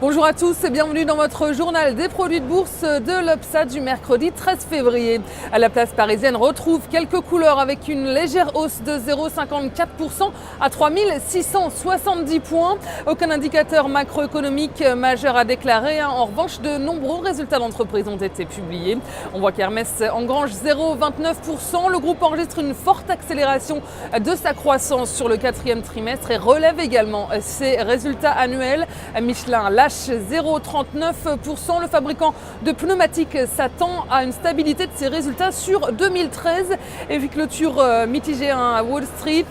Bonjour à tous et bienvenue dans votre journal des produits de bourse de l'Upsa du mercredi 13 février. La place parisienne retrouve quelques couleurs avec une légère hausse de 0,54% à 3670 points. Aucun indicateur macroéconomique majeur à déclarer. En revanche, de nombreux résultats d'entreprise ont été publiés. On voit qu'Hermès engrange 0,29%. Le groupe enregistre une forte accélération de sa croissance sur le quatrième trimestre et relève également ses résultats annuels. Michelin lâche 0,39%. Le fabricant de pneumatiques s'attend à une stabilité de ses résultats sur 2013. Et puis clôture mitigée à Wall Street.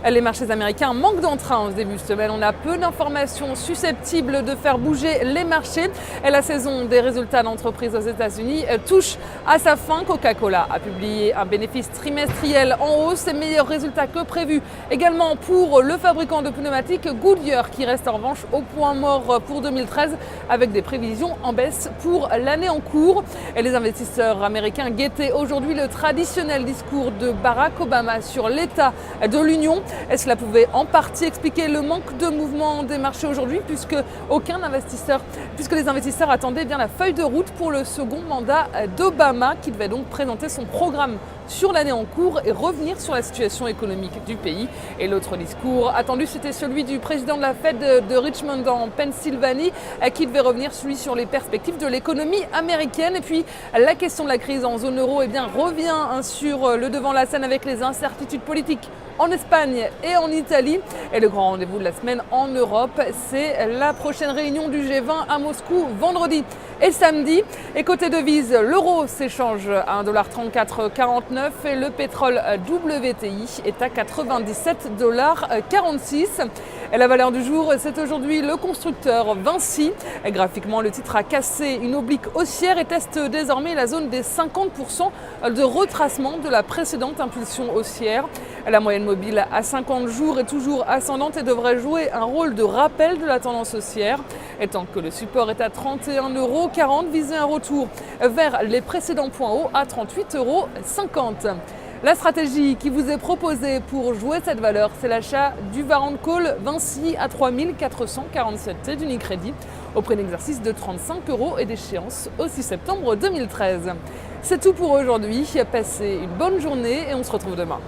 Les marchés américains manquent d'entrain en ce début de semaine. On a peu d'informations susceptibles de faire bouger les marchés. Et la saison des résultats d'entreprises aux États-Unis touche à sa fin. Coca-Cola a publié un bénéfice trimestriel en hausse et meilleurs résultats que prévu. Également pour le fabricant de pneumatiques Goodyear qui reste en revanche au point mort pour 2013 avec des prévisions en baisse pour l'année en cours. Et les investisseurs américains guettaient aujourd'hui le traditionnel discours de Barack Obama sur l'état de l'Union. Et cela pouvait en partie expliquer le manque de mouvement des marchés aujourd'hui puisque les investisseurs attendaient bien la feuille de route pour le second mandat d'Obama qui devait donc présenter son programme sur l'année en cours et revenir sur la situation économique du pays. Et l'autre discours attendu, c'était celui du président de la Fed de Richmond en Pennsylvanie qui devait revenir sur les perspectives de l'économie américaine. Et puis la question de la crise en zone euro revient sur le devant de la scène avec les incertitudes politiques en Espagne et en Italie. Et le grand rendez-vous de la semaine en Europe, c'est la prochaine réunion du G20 à Moscou vendredi et samedi. Et côté devise, l'euro s'échange à 1,3449 $ et le pétrole WTI est à 97,46 $. Et la valeur du jour, c'est aujourd'hui le constructeur Vinci. Et graphiquement, le titre a cassé une oblique haussière et teste désormais la zone des 50% de retracement de la précédente impulsion haussière. La moyenne mobile à 50 jours est toujours ascendante et devrait jouer un rôle de rappel de la tendance haussière. Et tant que le support est à 31,40 €, visez un retour vers les précédents points hauts à 38,50 €. La stratégie qui vous est proposée pour jouer cette valeur, c'est l'achat du Varant Call Vinci à 3447 T d'Unicredit au prix d'exercice de 35 € et d'échéance au 6 septembre 2013. C'est tout pour aujourd'hui. Passez une bonne journée et on se retrouve demain.